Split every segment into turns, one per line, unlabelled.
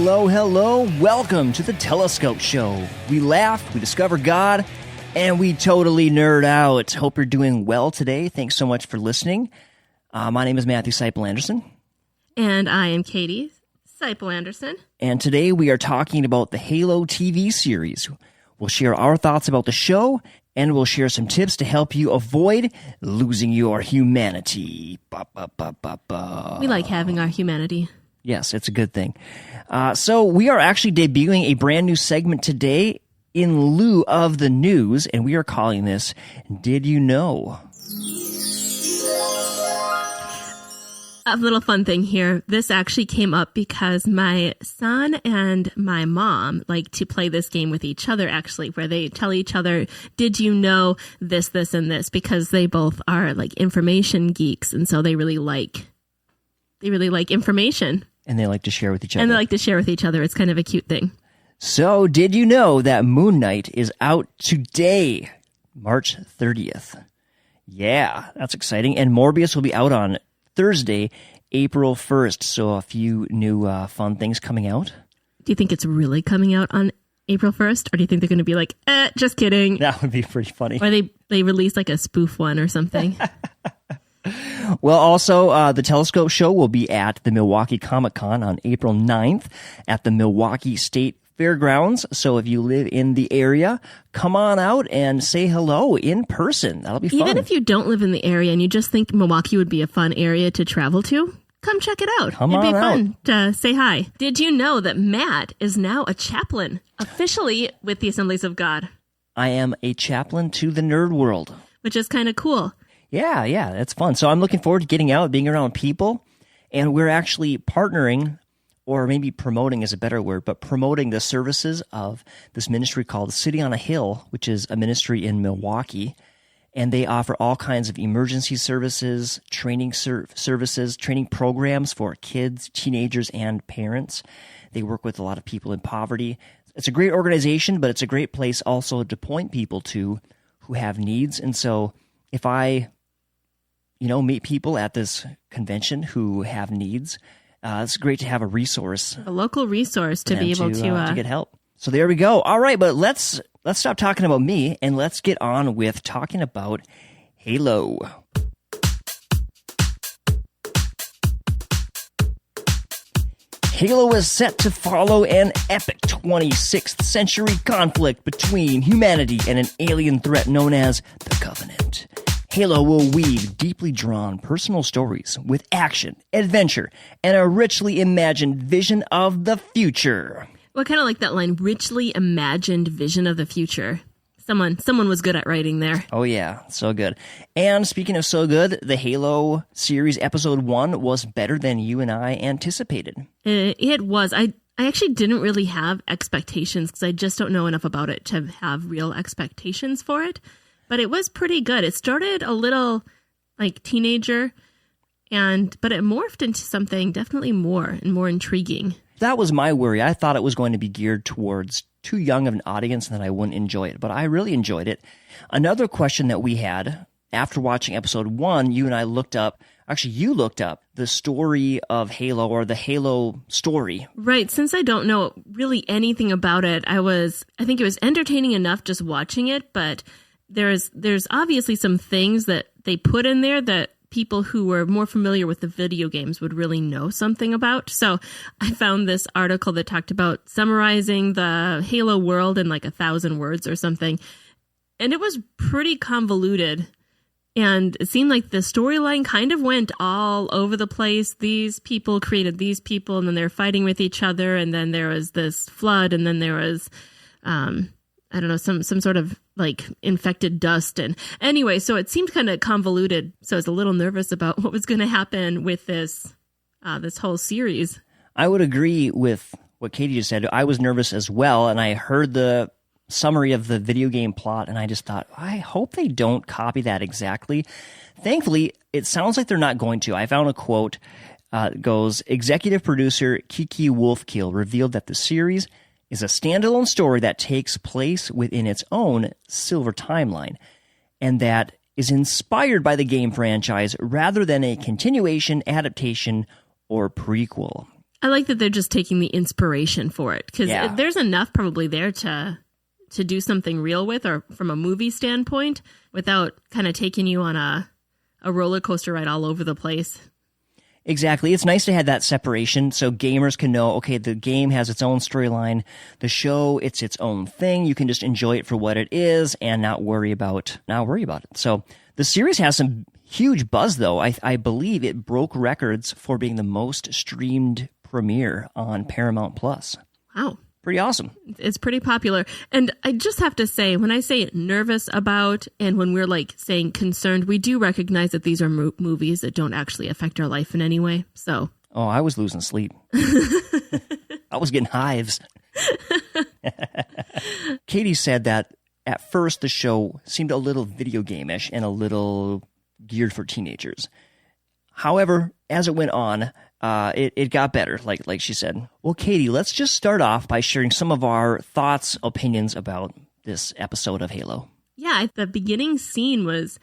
Hello, hello. Welcome to the Telescope Show. We laugh, we discover God, and we totally nerd out. Hope you're doing well today. Thanks so much for listening. My name is Matthew Seipel-Anderson.
And I am Katie Seipel-Anderson.
And today we are talking about the Halo TV series. We'll share our thoughts about the show, and we'll share some tips to help you avoid losing your humanity. Ba, ba, ba, ba, ba.
We like having our humanity.
Yes, it's a good thing. So we are actually debuting a brand new segment today in lieu of the news, and we are calling this Did You Know?
A little fun thing here. This actually came up because my son and my mom like to play this game with each other, actually, where they tell each other, did you know this, this, and this? Because they both are like information geeks, and so they really like information.
And they like to share with each other.
It's kind of a cute thing.
So, did you know that Moon Knight is out today, March 30th? Yeah, that's exciting. And Morbius will be out on Thursday, April 1st. So, a few new fun things coming out.
Do you think it's really coming out on April 1st? Or do you think they're going to be like, just kidding?
That would be pretty funny.
Or they release like a spoof one or something.
Well, also, the Telescope Show will be at the Milwaukee Comic-Con on April 9th at the Milwaukee State Fairgrounds. So if you live in the area, come on out and say hello in person. That'll be fun.
Even if you don't live in the area and you just think Milwaukee would be a fun area to travel to, come check it out. It'd be fun to say hi. Did you know that Matt is now a chaplain, officially with the Assemblies of God?
I am a chaplain to the nerd world.
Which is kind of cool.
Yeah, that's fun. So I'm looking forward to getting out, being around people, and we're actually partnering, or maybe promoting is a better word, but promoting the services of this ministry called City on a Hill, which is a ministry in Milwaukee, and they offer all kinds of emergency services, training services, training programs for kids, teenagers, and parents. They work with a lot of people in poverty. It's a great organization, but it's a great place also to point people to who have needs. And so if I meet people at this convention who have needs, it's great to have a resource.
A local resource to be able to
get help. So there we go. All right, but let's stop talking about me and let's get on with talking about Halo. Halo is set to follow an epic 26th century conflict between humanity and an alien threat known as the Covenant. Halo will weave deeply drawn personal stories with action, adventure, and a richly imagined vision of the future.
Well, I kind of like that line, richly imagined vision of the future. Someone was good at writing there.
Oh yeah, so good. And speaking of so good, the Halo series episode 1 was better than you and I anticipated.
It was. I actually didn't really have expectations because I just don't know enough about it to have real expectations for it. But it was pretty good. It started a little like teenager, but it morphed into something definitely more and more intriguing.
That was my worry. I thought it was going to be geared towards too young of an audience and that I wouldn't enjoy it, but I really enjoyed it. Another question that we had after watching episode 1, you looked up the story of Halo, or the Halo story.
Right. Since I don't know really anything about it, I think it was entertaining enough just watching it, but there's obviously some things that they put in there that people who were more familiar with the video games would really know something about. So I found this article that talked about summarizing the Halo world in like 1,000 words or something. And it was pretty convoluted. And it seemed like the storyline kind of went all over the place. These people created these people, and then they're fighting with each other. And then there was this flood, and then there was, some sort of like infected dust. And anyway, so it seemed kind of convoluted. So I was a little nervous about what was going to happen with this whole series.
I would agree with what Katie just said. I was nervous as well, and I heard the summary of the video game plot, and I just thought, I hope they don't copy that exactly. Thankfully, it sounds like they're not going to. I found a quote goes, executive producer Kiki Wolfkill revealed that the series is a standalone story that takes place within its own silver timeline, and that is inspired by the game franchise rather than a continuation, adaptation, or prequel.
I like that they're just taking the inspiration for it, because there's enough probably there to do something real with, or from a movie standpoint, without kind of taking you on a roller coaster ride all over the place.
Exactly. It's nice to have that separation so gamers can know, okay, the game has its own storyline. The show, it's its own thing. You can just enjoy it for what it is and not worry about it. So the series has some huge buzz, though. I believe it broke records for being the most streamed premiere on Paramount Plus.
Wow.
Pretty awesome.
It's pretty popular. And I just have to say, when I say nervous about, and when we're like saying concerned, we do recognize that these are movies that don't actually affect our life in any way. So. Oh,
I was losing sleep. I was getting hives. Katie said that at first the show seemed a little video game-ish and a little geared for teenagers. However, as it went on, it got better, like she said. Well, Katie, let's just start off by sharing some of our thoughts, opinions about this episode of Halo.
Yeah, the beginning scene was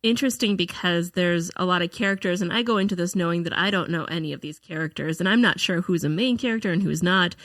interesting because there's a lot of characters, and I go into this knowing that I don't know any of these characters, and I'm not sure who's a main character and who's not.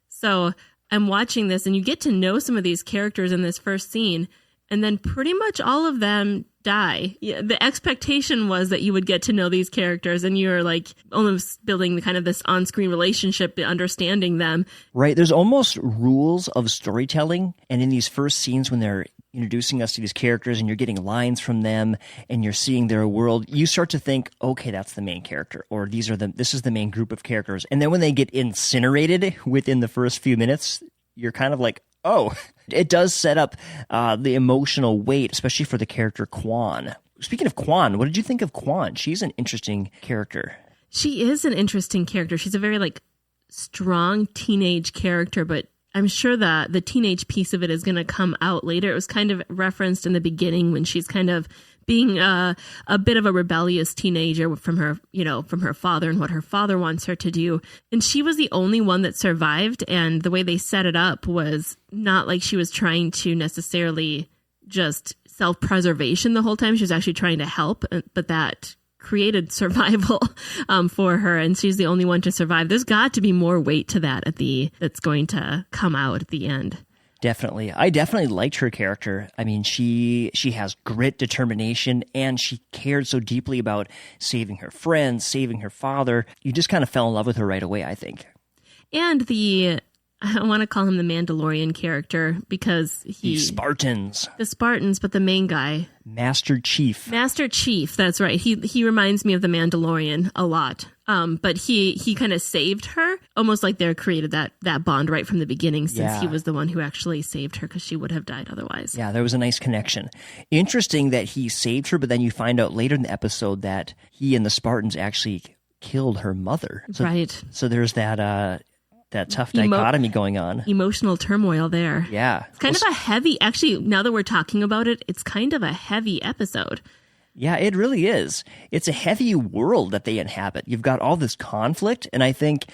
So I'm watching this, and you get to know some of these characters in this first scene, and then pretty much all of them die. Yeah, the expectation was that you would get to know these characters, and you're like almost building the kind of this on-screen relationship, understanding them.
Right. There's almost rules of storytelling. And in these first scenes when they're introducing us to these characters and you're getting lines from them and you're seeing their world, you start to think, okay, that's the main character, or this is the main group of characters. And then when they get incinerated within the first few minutes, you're kind of like, oh, it does set up the emotional weight, especially for the character Quan. Speaking of Quan, what did you think of Quan? She's an interesting character.
She is an interesting character. She's a very strong teenage character, but I'm sure that the teenage piece of it is going to come out later. It was kind of referenced in the beginning when she's kind of being a bit of a rebellious teenager from her father and what her father wants her to do. And she was the only one that survived. And the way they set it up was not like she was trying to necessarily just self-preservation the whole time. She was actually trying to help, but that created survival for her, and she's the only one to survive. There's got to be more weight to that that's going to come out at the end.
Definitely. I definitely liked her character. I mean, she has grit, determination, and she cared so deeply about saving her friends, saving her father. You just kind of fell in love with her right away, I think.
And I want to call him the Mandalorian character because the
Spartans,
but the main guy,
Master Chief,
that's right. He reminds me of the Mandalorian a lot. But he kind of saved her, almost like they created that bond right from the beginning, since he was the one who actually saved her, because she would have died otherwise.
Yeah, there was a nice connection. Interesting that he saved her, but then you find out later in the episode that he and the Spartans actually killed her mother.
Right.
So there's that tough dichotomy going on.
Emotional turmoil there.
Yeah.
It's kind of a heavy, actually, now that we're talking about it, it's kind of a heavy episode.
Yeah, it really is. It's a heavy world that they inhabit. You've got all this conflict, and I think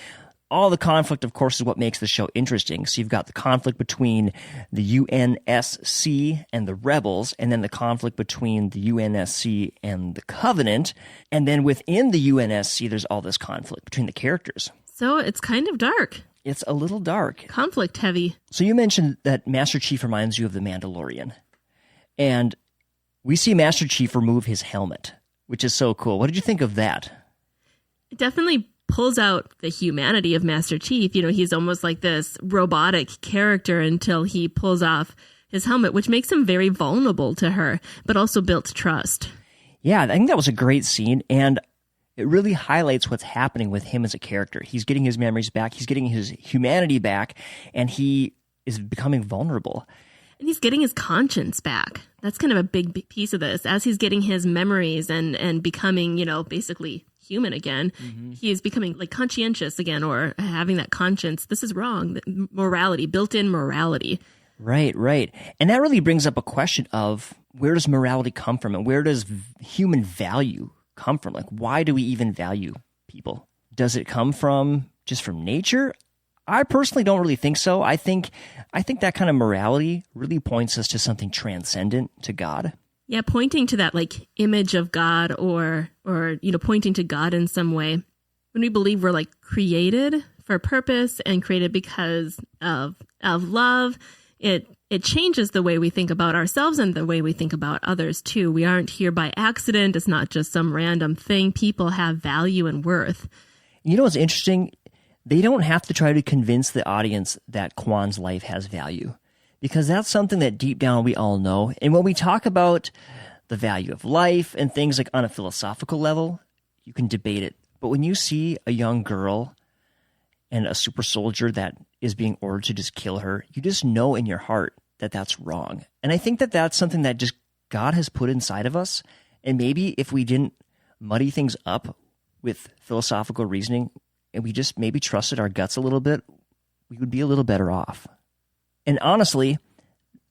all the conflict, of course, is what makes the show interesting. So you've got the conflict between the UNSC and the rebels, and then the conflict between the UNSC and the Covenant. And then within the UNSC, there's all this conflict between the characters.
So it's kind of dark.
It's a little dark.
Conflict heavy.
So you mentioned that Master Chief reminds you of the Mandalorian. And we see Master Chief remove his helmet, which is so cool. What did you think of that?
It definitely pulls out the humanity of Master Chief. He's almost like this robotic character until he pulls off his helmet, which makes him very vulnerable to her, but also built trust.
Yeah, I think that was a great scene, and it really highlights what's happening with him as a character. He's getting his memories back, he's getting his humanity back, and he is becoming vulnerable.
And he's getting his conscience back. That's kind of a big piece of this. As he's getting his memories and becoming, basically human again, he is becoming conscientious again, or having that conscience. This is wrong. Morality, built-in morality.
Right. And that really brings up a question of, where does morality come from, and where does human value come from? Why do we even value people? Does it come from nature? I personally don't really think so. I think that kind of morality really points us to something transcendent, to God.
Yeah, pointing to that image of God, or pointing to God in some way. when we believe we're like created for a purpose and created because of love, it changes the way we think about ourselves and the way we think about others too. We aren't here by accident. It's not just some random thing. People have value and worth.
You know what's interesting? They don't have to try to convince the audience that Kwan's life has value, because that's something that deep down we all know. And when we talk about the value of life and things like on a philosophical level, you can debate it. But when you see a young girl and a super soldier that is being ordered to just kill her, you just know in your heart that that's wrong. And I think that that's something that just God has put inside of us. And maybe if we didn't muddy things up with philosophical reasoning and we just maybe trusted our guts a little bit, we would be a little better off. And honestly,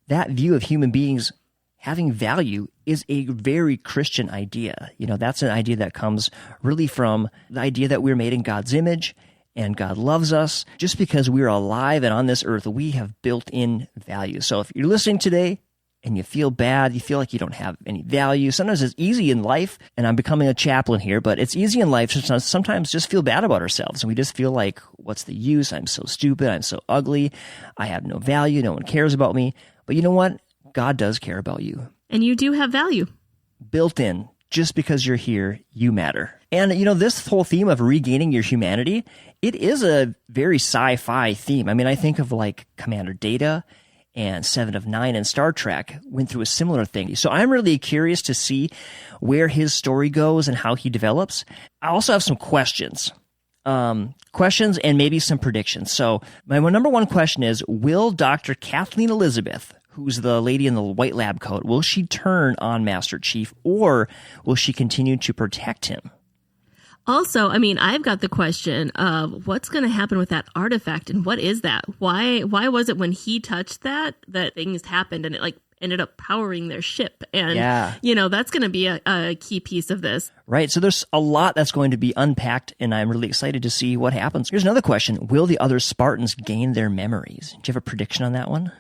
that view of human beings having value is a very Christian idea. You know, that's an idea that comes really from the idea that we're made in God's image and God loves us. Just because we're alive and on this earth, we have built-in value. So if you're listening today and you feel bad, you feel like you don't have any value, sometimes it's easy in life, and I'm becoming a chaplain here, but it's easy in life to sometimes just feel bad about ourselves. And we just feel like, what's the use? I'm so stupid. I'm so ugly. I have no value. No one cares about me. But you know what? God does care about you.
And you do have value.
Built in. Just because you're here, you matter. And, you know, this whole theme of regaining your humanity, it is a very sci-fi theme. I mean, I think of like Commander Data and 7 of 9 and Star Trek went through a similar thing. So I'm really curious to see where his story goes and how he develops. I also have some questions. Questions and maybe some predictions. So my number one question is, will Dr. Kathleen Elizabeth, who's the lady in the white lab coat, will she turn on Master Chief, or will she continue to protect him?
Also, I mean, I've got the question of what's going to happen with that artifact, and what is that? Why was it when he touched that things happened and it like ended up powering their ship? And, you know, that's going to be a key piece of this.
Right. So there's a lot that's going to be unpacked, and I'm really excited to see what happens. Here's another question. Will the other Spartans gain their memories? Do you have a prediction on that one?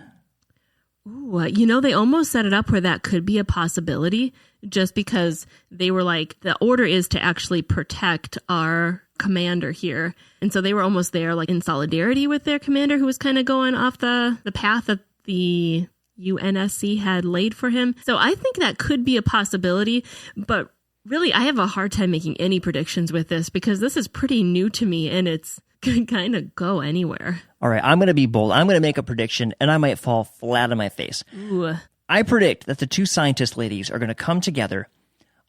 Ooh, you know, they almost set it up where that could be a possibility, just because they were like, the order is to actually protect our commander here. And so they were almost there like in solidarity with their commander, who was kind of going off the path that the UNSC had laid for him. So I think that could be a possibility, but really I have a hard time making any predictions with this because this is pretty new to me and it's can kind of go anywhere. All
right, I'm going to be bold. I'm going to make a prediction, and I might fall flat on my face.
Ooh.
I predict that the two scientist ladies are going to come together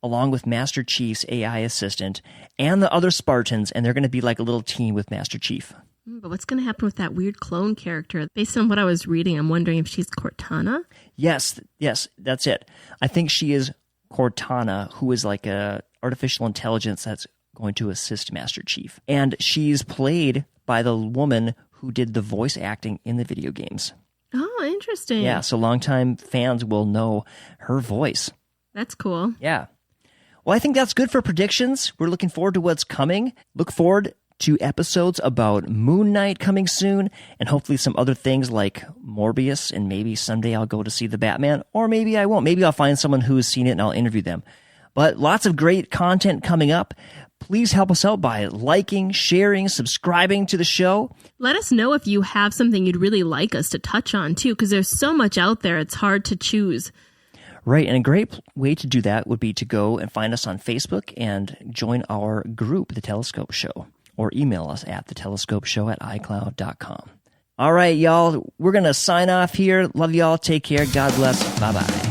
along with Master Chief's AI assistant and the other Spartans, and they're going to be like a little team with Master Chief.
But what's going to happen with that weird clone character? Based on what I was reading, I'm wondering if she's Cortana?
Yes, that's it. I think she is Cortana, who is like a artificial intelligence that's going to assist Master Chief. And she's played by the woman who did the voice acting in the video games.
Oh, interesting.
Yeah, so longtime fans will know her voice.
That's cool.
Yeah. Well, I think that's good for predictions. We're looking forward to what's coming. Look forward to episodes about Moon Knight coming soon, and hopefully some other things like Morbius, and maybe someday I'll go to see the Batman, or maybe I won't. Maybe I'll find someone who's seen it and I'll interview them. But lots of great content coming up. Please help us out by liking, sharing, subscribing to the show.
Let us know if you have something you'd really like us to touch on, too, because there's so much out there. It's hard to choose.
Right, and a great way to do that would be to go and find us on Facebook and join our group, The Telescope Show, or email us at thetelescopeshow@icloud.com. All right, y'all, we're going to sign off here. Love y'all. Take care. God bless. Bye-bye.